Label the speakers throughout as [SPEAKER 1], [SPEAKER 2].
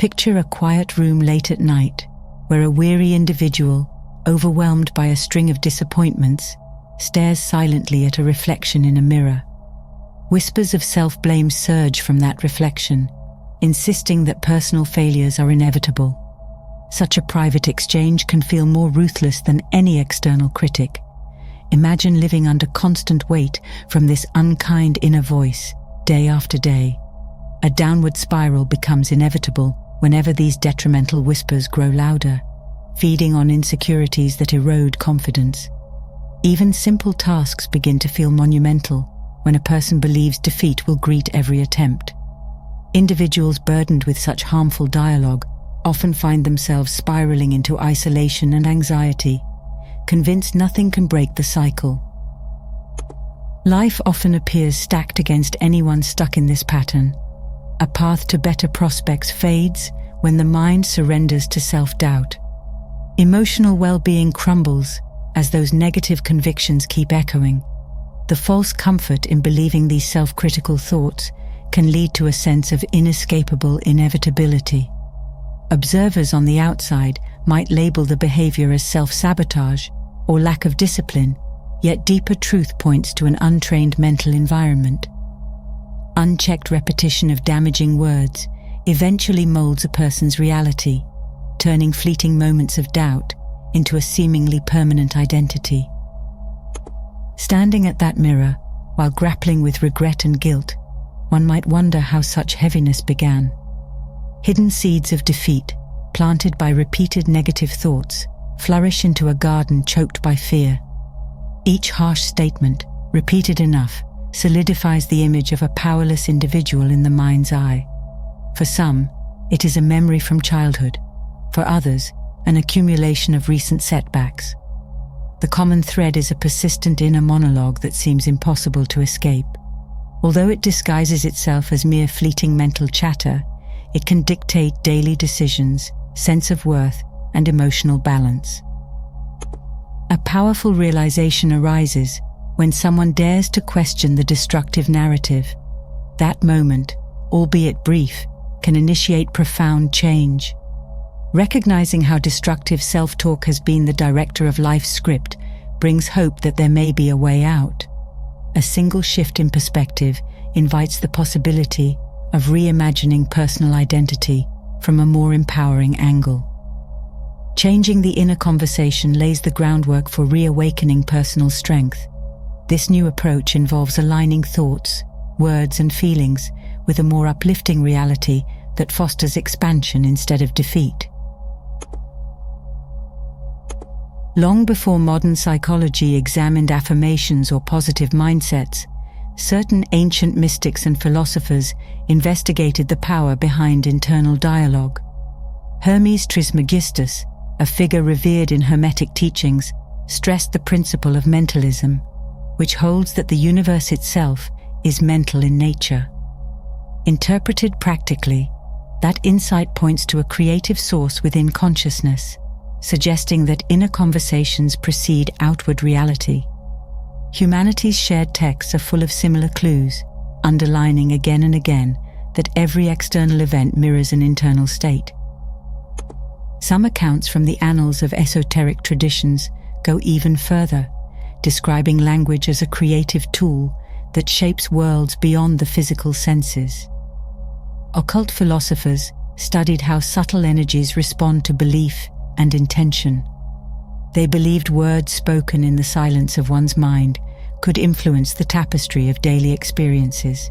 [SPEAKER 1] Picture a quiet room late at night, where a weary individual, overwhelmed by a string of disappointments, stares silently at a reflection in a mirror. Whispers of self-blame surge from that reflection, insisting that personal failures are inevitable. Such a private exchange can feel more ruthless than any external critic. Imagine living under constant weight from this unkind inner voice, day after day. A downward spiral becomes inevitable whenever these detrimental whispers grow louder, feeding on insecurities that erode confidence. Even simple tasks begin to feel monumental when a person believes defeat will greet every attempt. Individuals burdened with such harmful dialogue often find themselves spiraling into isolation and anxiety, convinced nothing can break the cycle. Life often appears stacked against anyone stuck in this pattern. A path to better prospects fades when the mind surrenders to self-doubt. Emotional well-being crumbles as those negative convictions keep echoing. The false comfort in believing these self-critical thoughts can lead to a sense of inescapable inevitability. Observers on the outside might label the behavior as self-sabotage or lack of discipline, yet deeper truth points to an untrained mental environment. Unchecked repetition of damaging words eventually molds a person's reality, turning fleeting moments of doubt into a seemingly permanent identity. Standing at that mirror, while grappling with regret and guilt, one might wonder how such heaviness began. Hidden seeds of defeat, planted by repeated negative thoughts, flourish into a garden choked by fear. Each harsh statement, repeated enough, solidifies the image of a powerless individual in the mind's eye. For some, it is a memory from childhood. For others, an accumulation of recent setbacks. The common thread is a persistent inner monologue that seems impossible to escape. Although it disguises itself as mere fleeting mental chatter, it can dictate daily decisions, sense of worth, and emotional balance. A powerful realization arises when someone dares to question the destructive narrative. That moment, albeit brief, can initiate profound change. Recognizing how destructive self-talk has been the director of life's script brings hope that there may be a way out. A single shift in perspective invites the possibility of reimagining personal identity from a more empowering angle. Changing the inner conversation lays the groundwork for reawakening personal strength. This new approach involves aligning thoughts, words, and feelings with a more uplifting reality that fosters expansion instead of defeat. Long before modern psychology examined affirmations or positive mindsets, certain ancient mystics and philosophers investigated the power behind internal dialogue. Hermes Trismegistus, a figure revered in Hermetic teachings, stressed the principle of mentalism, which holds that the universe itself is mental in nature. Interpreted practically, that insight points to a creative source within consciousness, suggesting that inner conversations precede outward reality. Humanity's shared texts are full of similar clues, underlining again and again that every external event mirrors an internal state. Some accounts from the annals of esoteric traditions go even further, describing language as a creative tool that shapes worlds beyond the physical senses. Occult philosophers studied how subtle energies respond to belief and intention. They believed words spoken in the silence of one's mind could influence the tapestry of daily experiences.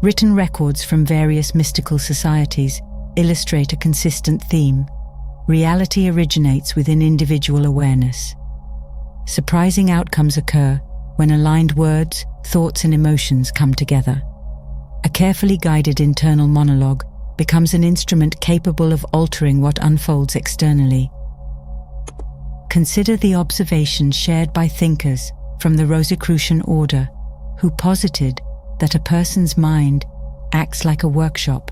[SPEAKER 1] Written records from various mystical societies illustrate a consistent theme. Reality originates within individual awareness. Surprising outcomes occur when aligned words, thoughts, and emotions come together. A carefully guided internal monologue becomes an instrument capable of altering what unfolds externally. Consider the observations shared by thinkers from the Rosicrucian order, who posited that a person's mind acts like a workshop,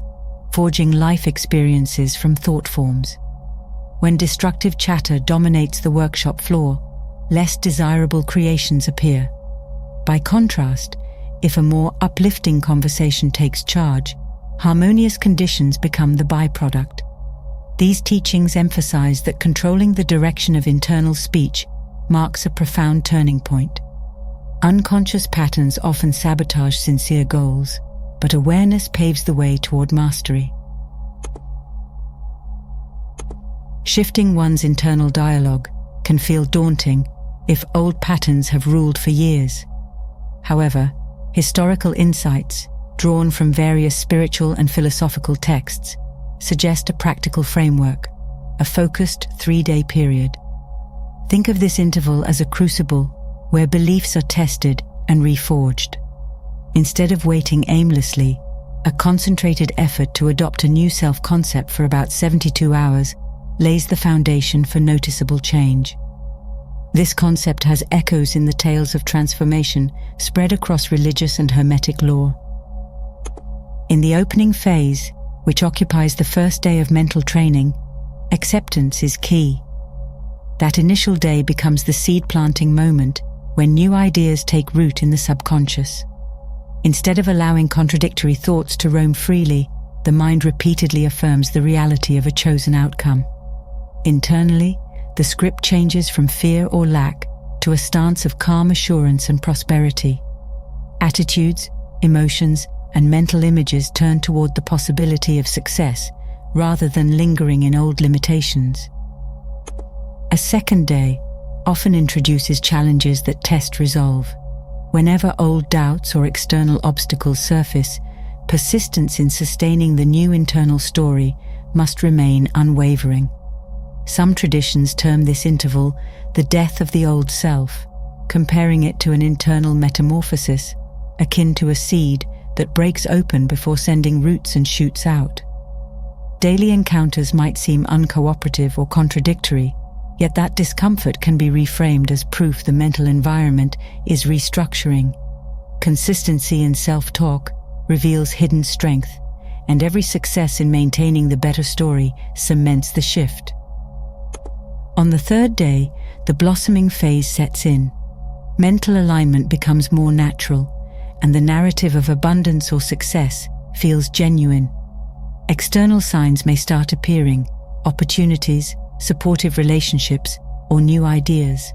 [SPEAKER 1] forging life experiences from thought forms. When destructive chatter dominates the workshop floor, less desirable creations appear. By contrast, if a more uplifting conversation takes charge, Harmonious conditions become the byproduct. These teachings emphasize that controlling the direction of internal speech marks a profound turning point. Unconscious patterns often sabotage sincere goals, but awareness paves the way toward mastery. Shifting one's internal dialogue can feel daunting if old patterns have ruled for years. However, historical insights, drawn from various spiritual and philosophical texts, suggest a practical framework, a focused 3-day period. Think of this interval as a crucible where beliefs are tested and reforged. Instead of waiting aimlessly, a concentrated effort to adopt a new self-concept for about 72 hours lays the foundation for noticeable change. This concept has echoes in the tales of transformation spread across religious and hermetic lore. In the opening phase, which occupies the first day of mental training, acceptance is key. That initial day becomes the seed-planting moment when new ideas take root in the subconscious. Instead of allowing contradictory thoughts to roam freely, the mind repeatedly affirms the reality of a chosen outcome. Internally, the script changes from fear or lack to a stance of calm assurance and prosperity. Attitudes, emotions, and mental images turn toward the possibility of success rather than lingering in old limitations. A second day often introduces challenges that test resolve. Whenever old doubts or external obstacles surface, persistence in sustaining the new internal story must remain unwavering. Some traditions term this interval the death of the old self, comparing it to an internal metamorphosis, akin to a seed that breaks open before sending roots and shoots out. Daily encounters might seem uncooperative or contradictory, yet that discomfort can be reframed as proof the mental environment is restructuring. Consistency in self-talk reveals hidden strength, and every success in maintaining the better story cements the shift. On the third day, the blossoming phase sets in. Mental alignment becomes more natural, and the narrative of abundance or success feels genuine. External signs may start appearing: opportunities, supportive relationships, or new ideas.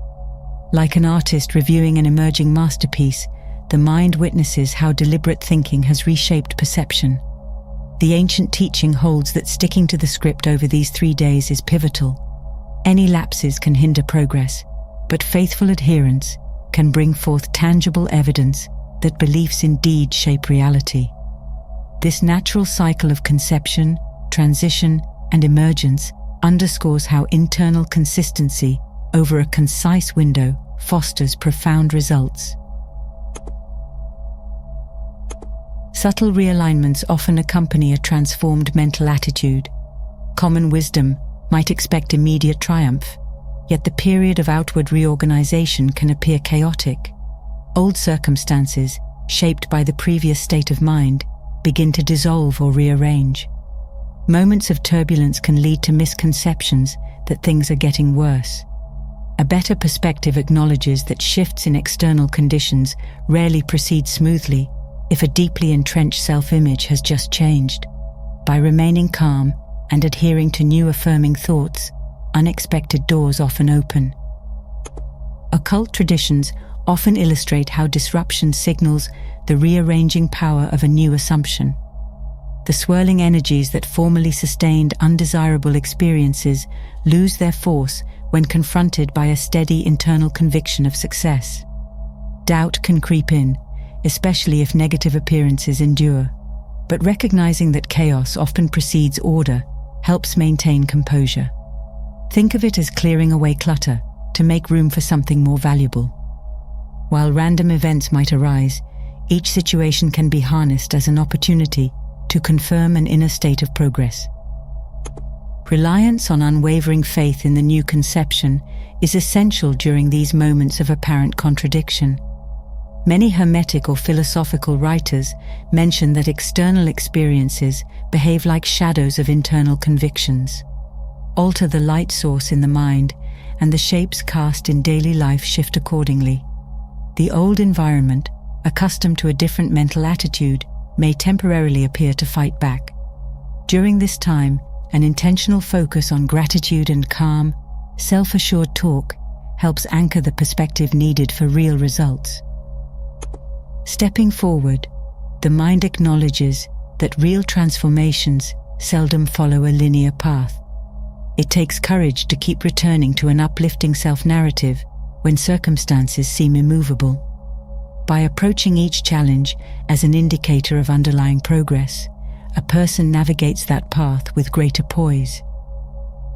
[SPEAKER 1] Like an artist reviewing an emerging masterpiece, the mind witnesses how deliberate thinking has reshaped perception. The ancient teaching holds that sticking to the script over these 3 days is pivotal. Any lapses can hinder progress, but faithful adherence can bring forth tangible evidence that beliefs indeed shape reality. This natural cycle of conception, transition, and emergence underscores how internal consistency over a concise window fosters profound results. Subtle realignments often accompany a transformed mental attitude. Common wisdom might expect immediate triumph, yet the period of outward reorganization can appear chaotic. Old circumstances, shaped by the previous state of mind, begin to dissolve or rearrange. Moments of turbulence can lead to misconceptions that things are getting worse. A better perspective acknowledges that shifts in external conditions rarely proceed smoothly if a deeply entrenched self-image has just changed. By remaining calm and adhering to new affirming thoughts, unexpected doors often open. Occult traditions often illustrate how disruption signals the rearranging power of a new assumption. The swirling energies that formerly sustained undesirable experiences lose their force when confronted by a steady internal conviction of success. Doubt can creep in, especially if negative appearances endure, but recognizing that chaos often precedes order helps maintain composure. Think of it as clearing away clutter to make room for something more valuable. While random events might arise, each situation can be harnessed as an opportunity to confirm an inner state of progress. Reliance on unwavering faith in the new conception is essential during these moments of apparent contradiction. Many hermetic or philosophical writers mention that external experiences behave like shadows of internal convictions. Alter the light source in the mind, and the shapes cast in daily life shift accordingly. The old environment, accustomed to a different mental attitude, may temporarily appear to fight back. During this time, an intentional focus on gratitude and calm, self-assured talk helps anchor the perspective needed for real results. Stepping forward, the mind acknowledges that real transformations seldom follow a linear path. It takes courage to keep returning to an uplifting self-narrative when circumstances seem immovable. By approaching each challenge as an indicator of underlying progress, a person navigates that path with greater poise.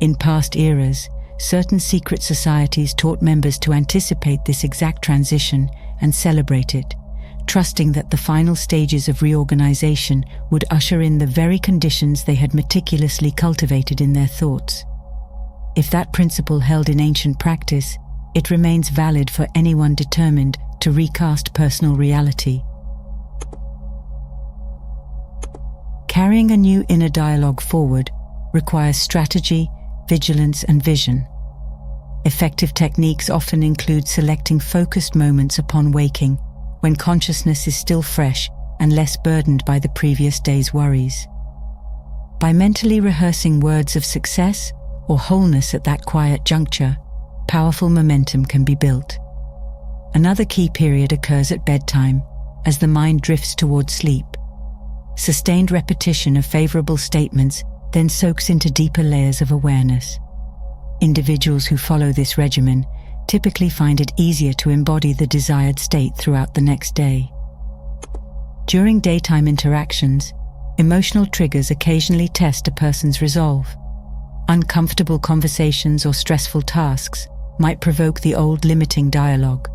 [SPEAKER 1] In past eras, certain secret societies taught members to anticipate this exact transition and celebrate it, trusting that the final stages of reorganization would usher in the very conditions they had meticulously cultivated in their thoughts. If that principle held in ancient practice, it remains valid for anyone determined to recast personal reality. Carrying a new inner dialogue forward requires strategy, vigilance, and vision. Effective techniques often include selecting focused moments upon waking, when consciousness is still fresh and less burdened by the previous day's worries. By mentally rehearsing words of success or wholeness at that quiet juncture, powerful momentum can be built. Another key period occurs at bedtime, as the mind drifts toward sleep. Sustained repetition of favorable statements then soaks into deeper layers of awareness. Individuals who follow this regimen typically find it easier to embody the desired state throughout the next day. During daytime interactions, emotional triggers occasionally test a person's resolve. Uncomfortable conversations or stressful tasks might provoke the old limiting dialogue.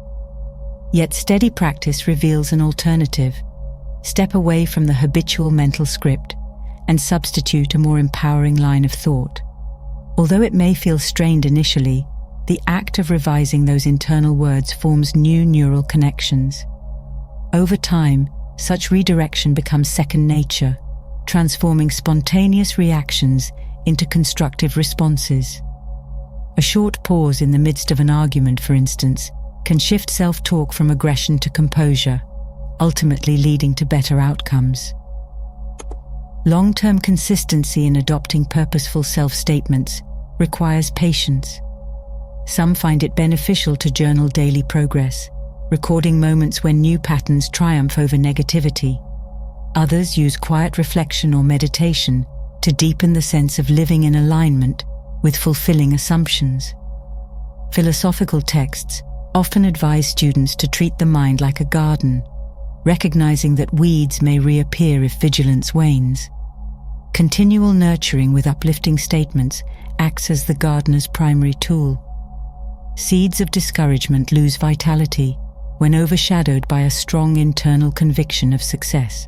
[SPEAKER 1] Yet steady practice reveals an alternative. Step away from the habitual mental script and substitute a more empowering line of thought. Although it may feel strained initially, the act of revising those internal words forms new neural connections. Over time, such redirection becomes second nature, transforming spontaneous reactions into constructive responses. A short pause in the midst of an argument, for instance, can shift self-talk from aggression to composure, ultimately leading to better outcomes. Long-term consistency in adopting purposeful self-statements requires patience. Some find it beneficial to journal daily progress, recording moments when new patterns triumph over negativity. Others use quiet reflection or meditation to deepen the sense of living in alignment with fulfilling assumptions. Philosophical texts often advise students to treat the mind like a garden, recognizing that weeds may reappear if vigilance wanes. Continual nurturing with uplifting statements acts as the gardener's primary tool. Seeds of discouragement lose vitality when overshadowed by a strong internal conviction of success.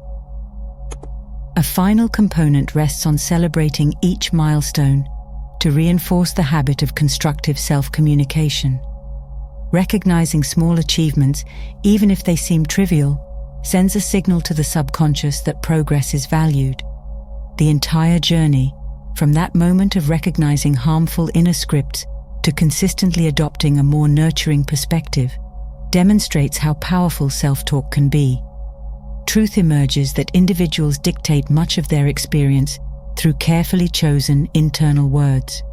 [SPEAKER 1] A final component rests on celebrating each milestone to reinforce the habit of constructive self-communication. Recognizing small achievements, even if they seem trivial, sends a signal to the subconscious that progress is valued. The entire journey, from that moment of recognizing harmful inner scripts to consistently adopting a more nurturing perspective, demonstrates how powerful self-talk can be. Truth emerges that individuals dictate much of their experience through carefully chosen internal words.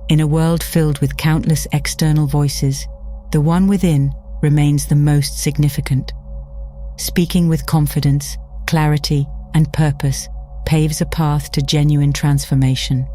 [SPEAKER 1] In a world filled with countless external voices, the one within remains the most significant. Speaking with confidence, clarity, and purpose paves a path to genuine transformation.